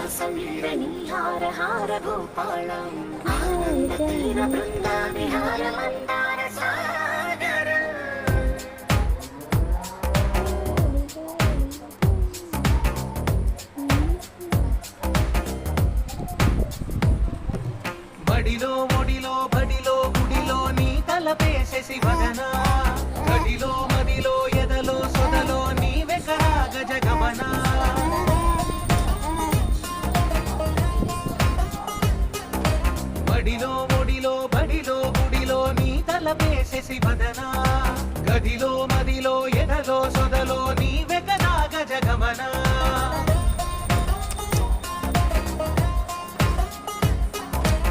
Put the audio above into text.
సంధ్యాసమీరనిహార హార గోపాళం ఆనంద తీర బృంద విహార మందార సాగరం. బడిలో ఒడిలో బడిలో గుడిలో నీ తలపేసేసి వదనా గడిలో మదిలో ఎదలో సొదలో నీ వెకరా గజగమనా. బడిలో ఒడిలో బడిలో గుడిలో నీ తలపేసేసి వదనా గదిలో మదిలో ఎదలో సొదలో నీ వెకరా గజగమనా.